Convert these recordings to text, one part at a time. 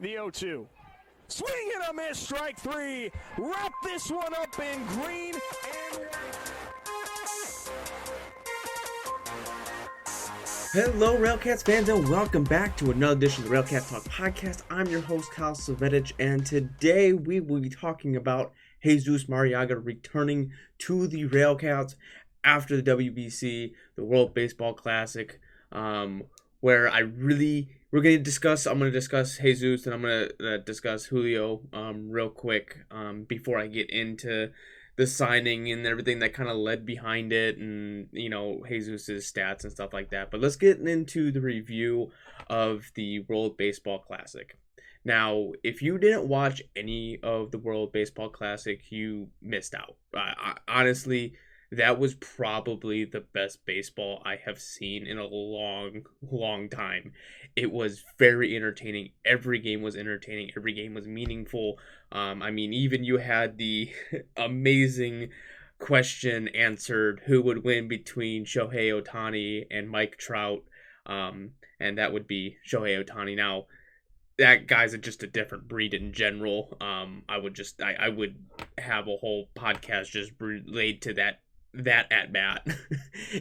The 0-2. Swing and a miss, strike three. Wrap this one up in green and white. Hello, RailCats fans, and welcome back to another edition of the RailCats Talk podcast. I'm your host, Kyle Silvetic, and today we will be talking about Jesus Marriaga returning to the RailCats after the WBC, the World Baseball Classic, where I'm going to discuss Jesus, and I'm going to discuss Julio real quick before I get into the signing and everything that kind of led behind it, and Jesus's stats and stuff like that. But let's get into the review of the World Baseball Classic. Now, if you didn't watch any of the World Baseball Classic, you missed out. Honestly, that was probably the best baseball I have seen in a long time. It was very entertaining. Every game was entertaining. Every game was meaningful. Even you had the amazing question answered: who would win between Shohei Ohtani and Mike Trout? And that would be Shohei Ohtani. Now, that guy's just a different breed in general. I would have a whole podcast just related to that at bat.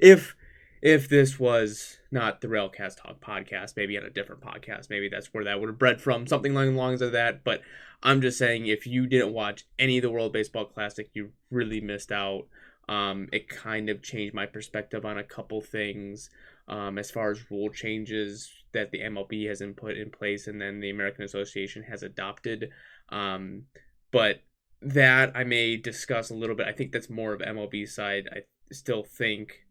if this was not the RailCats Talk podcast, maybe on a different podcast, maybe that's where that would have bred from, something along the lines of that. But I'm just saying, if you didn't watch any of the World Baseball Classic, you really missed out. It kind of changed my perspective on a couple things, as far as rule changes that the MLB has put in place and then the American Association has adopted. But that I may discuss a little bit. I think that's more of MLB side. I still think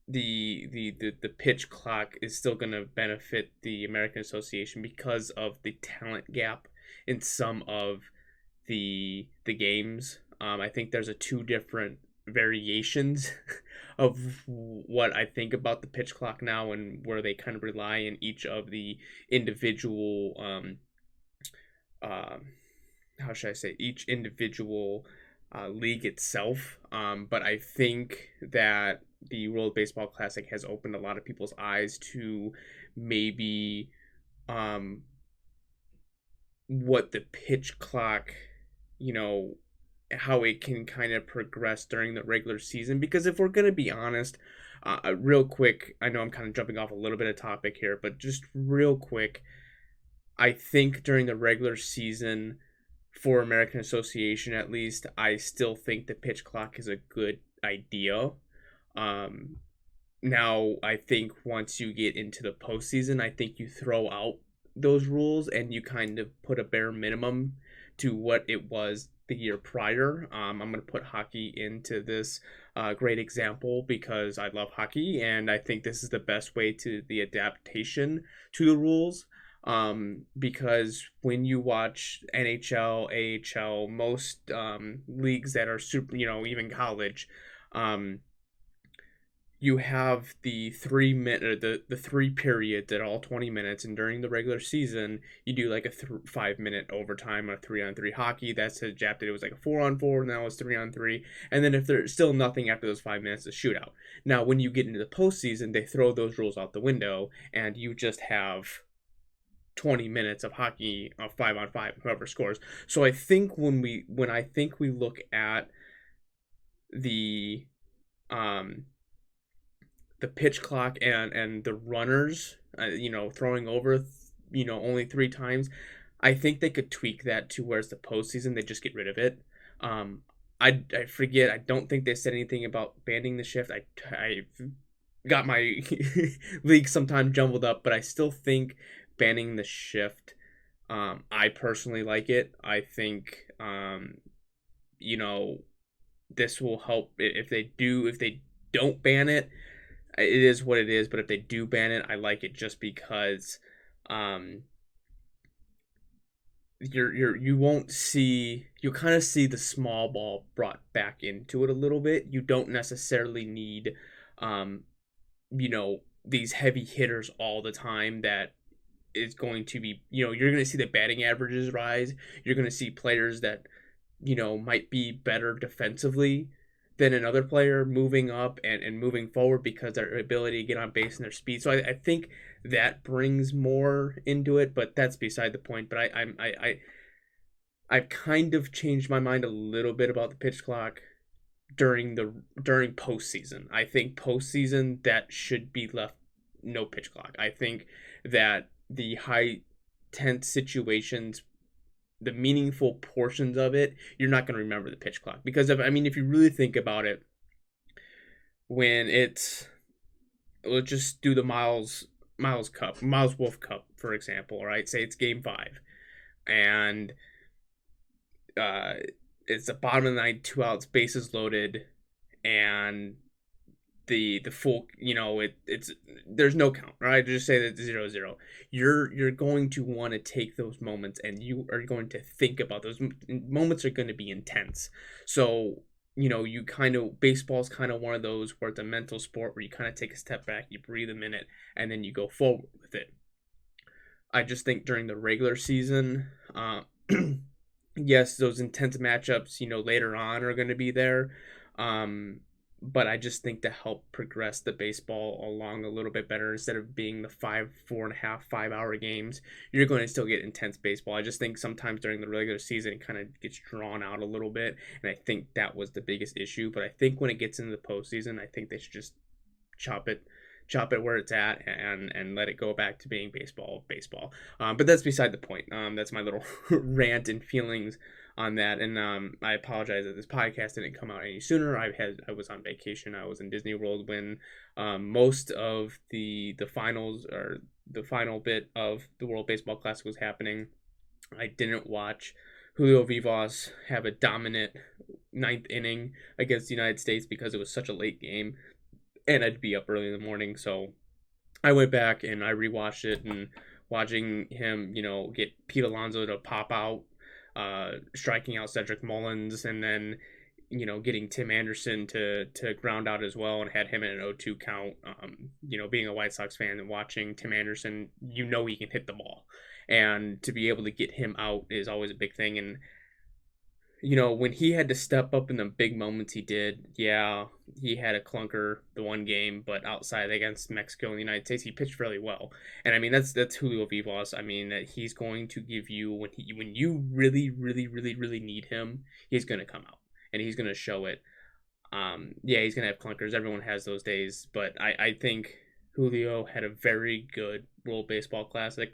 the pitch clock is still going to benefit the American Association because of the talent gap in some of the games. I think there's two different variations of what I think about the pitch clock now, and where they kind of rely in each of the individual each individual league itself. But I think that the World Baseball Classic has opened a lot of people's eyes to maybe what the pitch clock, how it can kind of progress during the regular season. Because if we're going to be honest, real quick, I know I'm kind of jumping off a little bit of topic here, but just real quick, I think during the regular season, for American Association at least, I still think the pitch clock is a good idea. Now, I think once you get into the postseason, I think you throw out those rules and you kind of put a bare minimum to what it was the year prior. I'm going to put hockey into this great example because I love hockey, and I think this is the best way to the adaptation to the rules. Because when you watch NHL, AHL, most leagues that are super, even college, you have the 3 periods at all 20 minutes, and during the regular season you do like a 5-minute overtime or 3-on-3 hockey. That's adapted. It was like a 4-on-4, now it's 3-on-3, and then if there's still nothing after those 5 minutes, it's a shootout. Now when you get into the postseason, they throw those rules out the window and you just have 20 minutes of hockey, 5-on-5, whoever scores. So I think when we look at the pitch clock and the runners, throwing over, only 3 times, I think they could tweak that to where's the postseason, they just get rid of it. I forget. I don't think they said anything about banning the shift. I got my league sometime jumbled up, but I still think banning the shift, I personally like it. I think this will help. If they don't ban it, it is what it is. But if they do ban it, I like it just because you'll kind of see the small ball brought back into it a little bit. You don't necessarily need these heavy hitters all the time that is going to be, you're going to see the batting averages rise. You're going to see players that, might be better defensively than another player moving up and moving forward because their ability to get on base and their speed. So I think that brings more into it, but that's beside the point. But I've kind of changed my mind a little bit about the pitch clock during postseason. I think postseason that should be left no pitch clock. I think that the high tense situations, the meaningful portions of it, you're not going to remember the pitch clock because if you really think about it, when it's let's just do the Miles Wolf Cup, for example, right? Say it's game 5 and uh it's the bottom of the ninth, 2 outs, bases loaded, and the full, it's there's no count, right? Just say that it's 0-0. You're going to want to take those moments, and you are going to think about those moments are going to be intense. So you kind of, baseball's kind of one of those where it's a mental sport where you kind of take a step back, you breathe a minute, and then you go forward with it. I just think during the regular season, yes, those intense matchups, later on are going to be there. But I just think to help progress the baseball along a little bit better, instead of being the 4.5, 5 hour games, you're going to still get intense baseball. I just think sometimes during the regular season, it kind of gets drawn out a little bit. And I think that was the biggest issue. But I think when it gets into the postseason, I think they should just chop it where it's at and let it go back to being baseball. But that's beside the point. That's my little rant and feelings on that. And I apologize that this podcast didn't come out any sooner. I was on vacation. I was in Disney World when most of the finals, or the final bit of the World Baseball Classic, was happening. I didn't watch Julio Vivas have a dominant 9th inning against the United States because it was such a late game, and I'd be up early in the morning. So I went back and I rewatched it, and watching him, get Pete Alonso to pop out, striking out Cedric Mullins, and then, getting Tim Anderson to ground out as well, and had him in an 0-2 count. Being a White Sox fan and watching Tim Anderson, he can hit the ball, and to be able to get him out is always a big thing. And when he had to step up in the big moments, he did. Yeah, he had a clunker the one game, but outside against Mexico and the United States, he pitched fairly well. And that's Julio Vivas. That he's going to give you, when you really, really, really, really need him, he's going to come out and he's going to show it. Yeah, he's going to have clunkers. Everyone has those days, but I think Julio had a very good World Baseball Classic,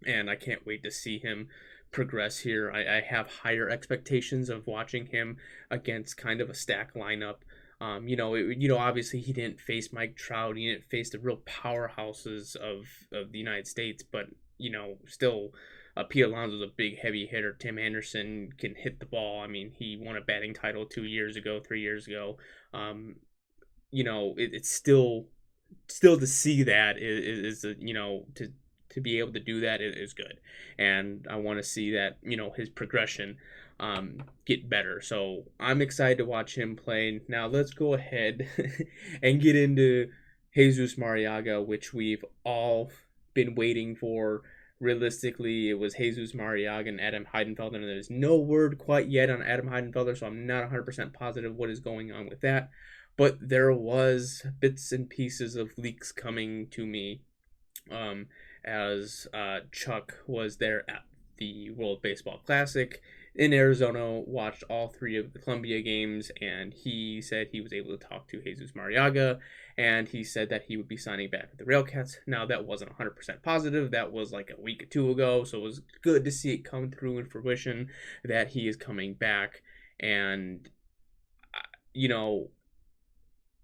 and I can't wait to see him progress here. I have higher expectations of watching him against kind of a stack lineup. Obviously he didn't face Mike Trout, he didn't face the real powerhouses of the United States, but still, Pete Alonso's a big heavy hitter. Tim Anderson can hit the ball. He won a batting title 3 years ago. It's still to see that is to be able to do that is good, and I want to see that his progression get better. So I'm excited to watch him play. Now let's go ahead and get into Jesus Marriaga, which we've all been waiting for. Realistically, it was Jesus Marriaga and Adam Heidenfelder, and there's no word quite yet on Adam Heidenfelder, so I'm not 100% positive what is going on with that. But there was bits and pieces of leaks coming to me, as Chuck was there at the World Baseball Classic in Arizona, watched all 3 of the Colombia games, and he said he was able to talk to Jesus Marriaga, and he said that he would be signing back with the RailCats. Now, that wasn't 100% positive. That was like a week or 2 ago, so it was good to see it come through in fruition that he is coming back. And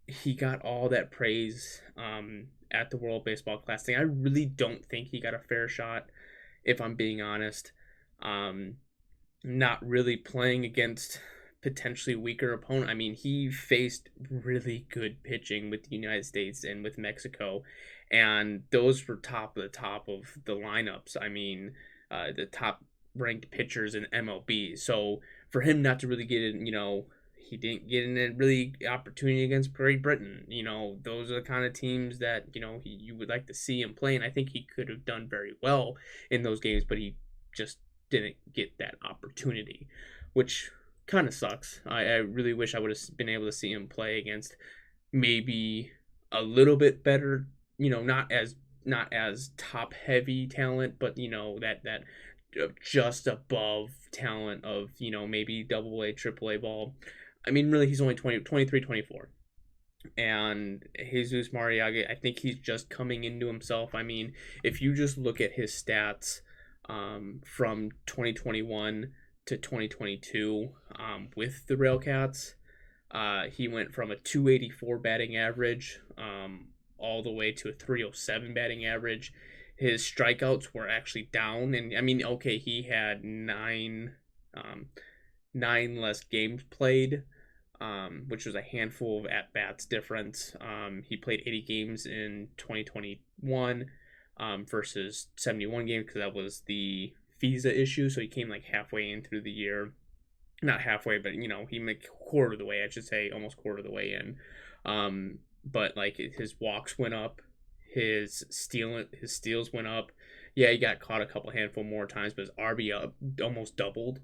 he got all that praise at the World Baseball Classic. I really don't think he got a fair shot, if I'm being honest. Not really playing against potentially weaker opponent. He faced really good pitching with the United States and with Mexico, and those were top of the lineups. The top ranked pitchers in MLB. So for him not to really get it, he didn't get in a really opportunity against Great Britain. Those are the kind of teams that, you would like to see him play. And I think he could have done very well in those games, but he just didn't get that opportunity, which kind of sucks. I really wish I would have been able to see him play against maybe a little bit better, not as top heavy talent, but that just above talent of maybe double A, triple A ball. I mean, really, he's only 20, 23, 24. And Jesus Marriaga, I think he's just coming into himself. I mean, if you just look at his stats from 2021 to 2022 with the RailCats, he went from a 284 batting average all the way to a 307 batting average. His strikeouts were actually down, and I mean, okay, he had nine less games played, which was a handful of at bats difference. He played 80 games in 2021 versus 71 games because that was the visa issue. So he came like halfway in through the year, not halfway, but he made quarter of the way, I should say, almost quarter of the way in. But like his walks went up, his steals went up. Yeah, he got caught a couple handful more times, but his RB up almost doubled.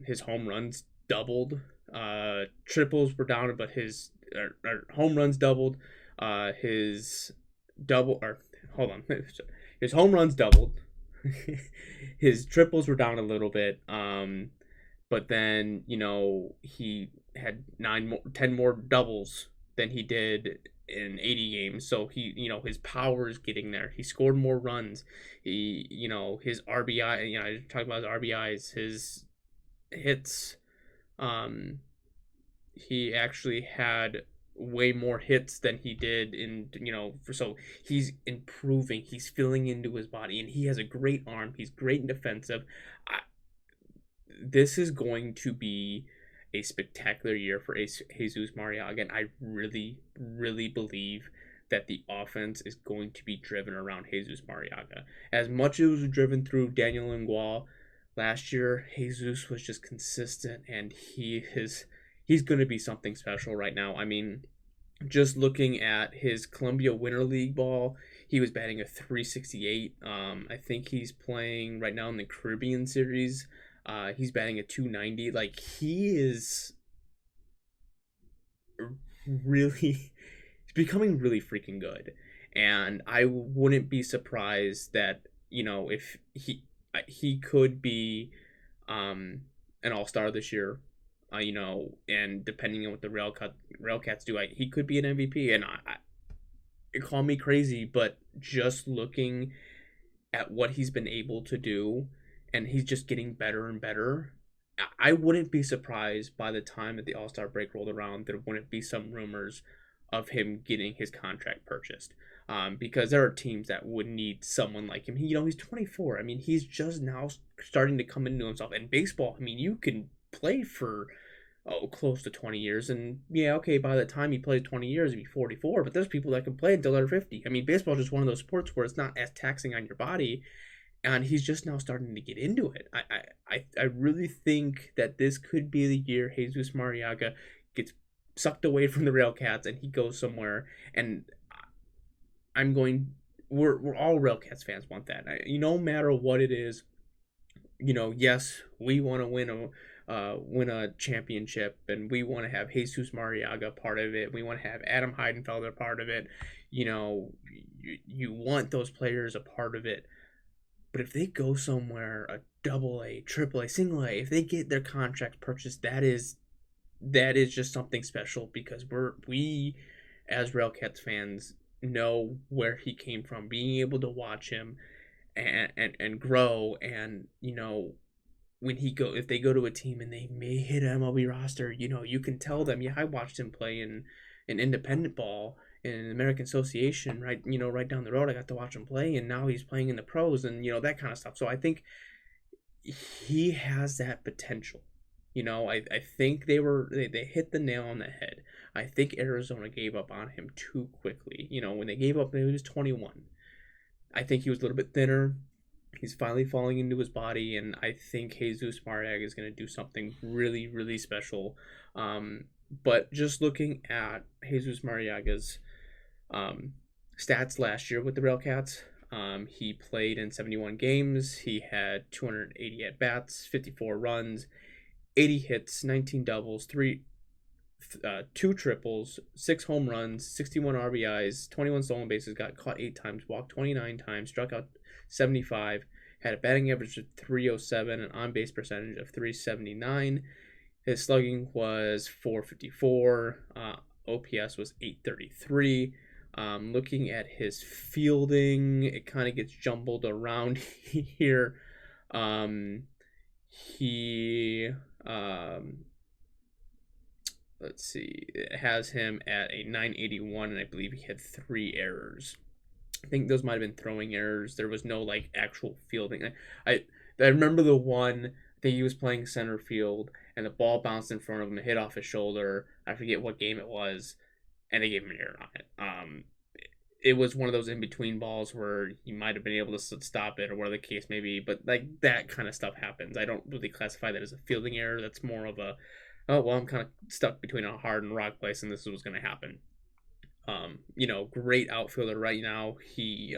His home runs doubled. Triples were down, but his home runs doubled. His home runs doubled. His triples were down a little bit. But then he had 10 more doubles than he did in 80 games. So his power is getting there. He scored more runs. His RBI. I talked about his RBIs, his hits. He actually had way more hits than he did so he's improving. He's filling into his body, and he has a great arm. He's great in defensive. This is going to be a spectacular year for Jesus Marriaga, and I really, really believe that the offense is going to be driven around Jesus Marriaga. As much as it was driven through Daniel Ngua last year, Jesus was just consistent, and he's going to be something special right now. I mean, just looking at his Colombia Winter League ball, he was batting a 368. I think he's playing right now in the Caribbean Series. He's batting a 290. Like, he is really, he's becoming really freaking good. And I wouldn't be surprised that, if he could be an all-star this year, and depending on what the RailCats do, he could be an MVP. And I call me crazy, but just looking at what he's been able to do, and he's just getting better and better, I wouldn't be surprised by the time that the All-Star break rolled around there wouldn't be some rumors of him getting his contract purchased. Because there are teams that would need someone like him. He's 24. I mean, he's just now starting to come into himself. And baseball, I mean, you can play for close to 20 years, and yeah, okay, by the time he plays 20 years, he'd be 44. But there's people that can play until they're 50. I mean, baseball is just one of those sports where it's not as taxing on your body. And he's just now starting to get into it. I really think that this could be the year Jesus Marriaga gets sucked away from the RailCats and he goes somewhere. And we're all RailCats fans want that. No matter what it is, yes, we want to win a championship, and we want to have Jesus Marriaga part of it. We want to have Adam Heidenfelder part of it. You want those players a part of it. But if they go somewhere, a double A, triple A, single A, if they get their contract purchased, that is just something special, because we as RailCats fans know where he came from, being able to watch him and grow, and if they go to a team and they may hit an MLB roster, you can tell them, yeah, I watched him play in independent ball in American Association, right down the road. I got to watch him play, and now he's playing in the pros, and that kind of stuff. So I think he has that potential. I think they hit the nail on the head. I think Arizona gave up on him too quickly. When they gave up, he was 21. I think he was a little bit thinner. He's finally falling into his body, and I think Jesus Marriaga is going to do something really, really special. But just looking at Jesus Marriaga's stats last year with the RailCats, he played in 71 games. He had 280 at-bats, 54 runs, 80 hits, 19 doubles, 2 triples, 6 home runs, 61 RBIs, 21 stolen bases, got caught 8 times, walked 29 times, struck out 75, had a batting average of 307, an on-base percentage of 379. His slugging was 454. OPS was 833. Looking at his fielding, it kind of gets jumbled around here. He let's see, it has him at a 981, and I believe he had 3 errors. I think those might have been throwing errors. There was no like actual fielding. I remember the one. I think he was playing center field, and the ball bounced in front of him, and hit off his shoulder. I forget what game it was, and they gave him an error on it. It was one of those in between balls where he might have been able to stop it, or whatever the case may be. But like that kind of stuff happens. I don't really classify that as a fielding error. That's more of a, oh well, I'm kind of stuck between a hard and rock place, and this is what's going to happen. Great outfielder right now. He,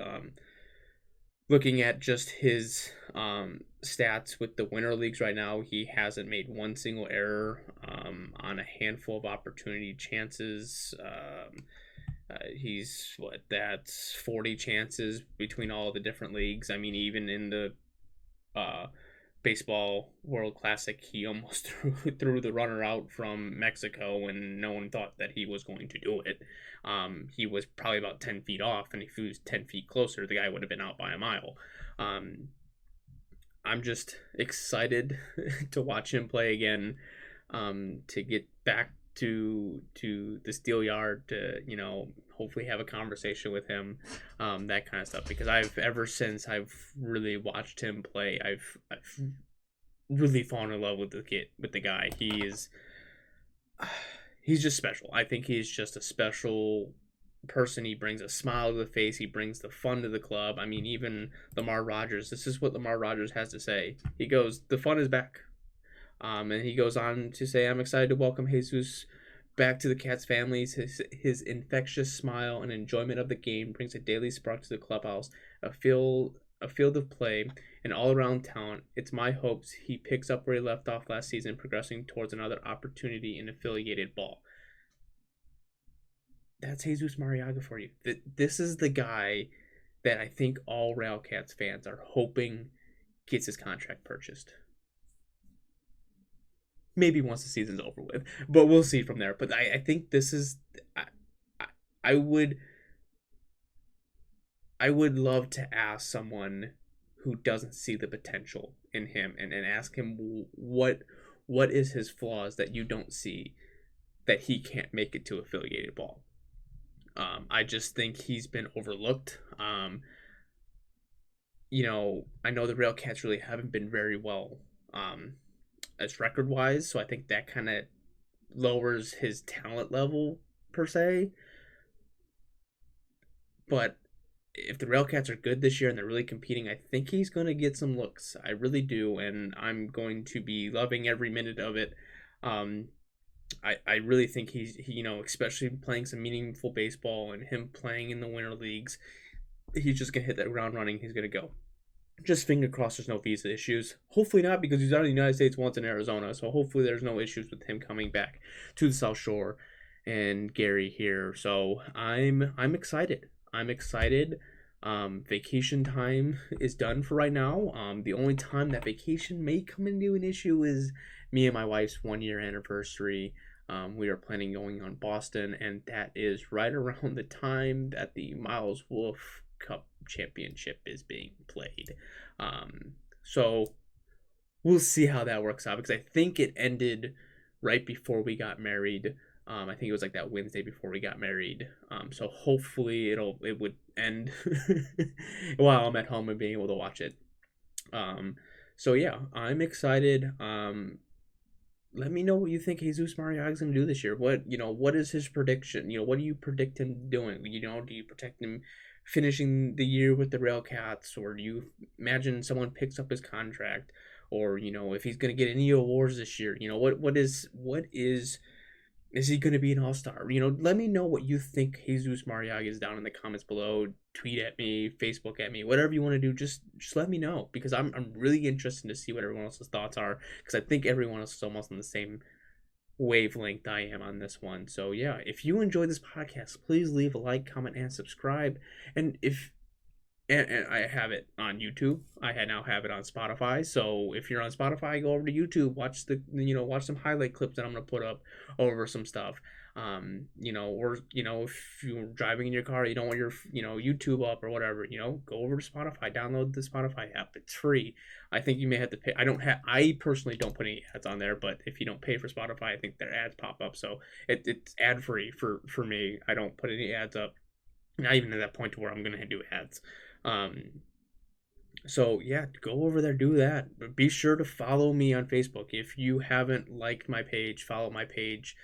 looking at just his stats with the winter leagues right now, he hasn't made one single error on a handful of opportunity chances. He's that's 40 chances between all the different leagues. I mean, even in the Baseball World Classic, he almost threw the runner out from Mexico, and no one thought that he was going to do it. He was probably about 10 feet off, and if he was 10 feet closer, the guy would have been out by a mile. I'm just excited to watch him play again, to get back to the steel yard, to hopefully have a conversation with him, that kind of stuff, because ever since I've really watched him play, I've really fallen in love with the guy. He's just special. I think he's just a special person. He brings a smile to the face. He brings the fun to the club. I mean, even Lamar Rogers, this is what Lamar Rogers has to say. He goes, the fun is back. And he goes on to say, I'm excited to welcome Jesus back to the Cats families. His infectious smile and enjoyment of the game brings a daily spark to the clubhouse, a field of play, and all-around talent. It's my hopes he picks up where he left off last season, progressing towards another opportunity in affiliated ball. That's Jesus Marriaga for you. This is the guy that I think all RailCats fans are hoping gets his contract purchased. Maybe once the season's over with, but we'll see from there. But I think this is, I would love to ask someone who doesn't see the potential in him, and ask him what is his flaws that you don't see, that he can't make it to affiliated ball. I just think he's been overlooked. I know the RailCats really haven't been very well as record-wise, so I think that kind of lowers his talent level, per se. But if the RailCats are good this year and they're really competing, I think he's going to get some looks. I really do, and I'm going to be loving every minute of it. I really think he especially playing some meaningful baseball and him playing in the winter leagues, he's just going to hit that ground running. He's going to go. Just finger crossed there's no visa issues. Hopefully not, because he's out of the United States once in Arizona, so hopefully there's no issues with him coming back to the South Shore and Gary here. So I'm excited. Vacation time is done for right now. The only time that vacation may come into an issue is me and my wife's 1-year anniversary. We are planning going on Boston, and that is right around the time that the Miles Wolf Cup Championship is being played. So we'll see how that works out, because I think it ended right before we got married. I think it was like that Wednesday before we got married. So hopefully it would end while I'm at home and being able to watch it. So yeah, I'm excited. Let me know what you think Jesus Marriaga is going to do this year. What is his prediction? What do you predict him doing? Do you predict him finishing the year with the RailCats, or do you imagine someone picks up his contract, or if he's going to get any awards this year? What is Is he going to be an all-star? Let me know what you think Jesus Marriaga is down in the comments below. Tweet at me, Facebook at me, whatever you want to do. Just let me know, because I'm really interested to see what everyone else's thoughts are, because I think everyone else is almost on the same wavelength I am on this one. So yeah, if you enjoy this podcast, please leave a like, comment, and subscribe. And and I have it on YouTube. Now have it on Spotify. So if you're on Spotify, go over to YouTube, watch watch some highlight clips that I'm gonna put up over some stuff. Or if you're driving in your car, you don't want your YouTube up or whatever, go over to Spotify, download the Spotify app. It's free. I think you may have to pay. I personally don't put any ads on there, but if you don't pay for Spotify, I think their ads pop up. So it's ad free for me. I don't put any ads up. Not even at that point to where I'm gonna do ads. So yeah, go over there, do that. But be sure to follow me on Facebook. If you haven't liked my page, follow my page.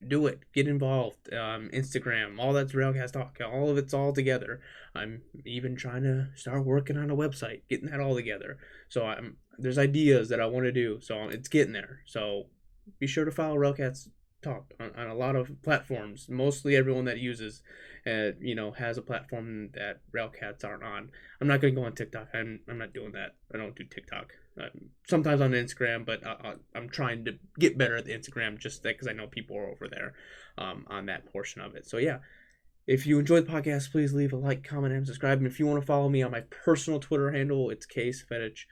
Do it. Get involved. Instagram, all that's RailCats Talk. All of it's all together. I'm even trying to start working on a website, getting that all together. So there's ideas that I want to do. So it's getting there. So be sure to follow RailCats Talk on a lot of platforms. Mostly everyone that uses has a platform that RailCats aren't on. I'm not going to go on TikTok. I'm not doing that. I don't do TikTok. Sometimes on Instagram, but I'm trying to get better at the Instagram, just because I know people are over there on that portion of it. So yeah, if you enjoyed the podcast, please leave a like, comment, and subscribe. And if you want to follow me on my personal Twitter handle, it's ksvedich.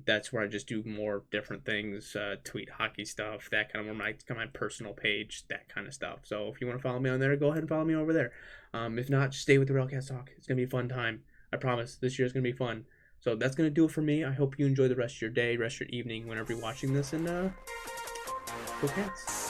That's where I just do more different things, tweet hockey stuff, that kind of, my personal page, that kind of stuff. So if you want to follow me on there, go ahead and follow me over there. If not, just stay with the RailCats Talk. It's going to be a fun time. I promise this year is going to be fun. So that's going to do it for me. I hope you enjoy the rest of your day, rest of your evening, whenever you're watching this, and go Cats.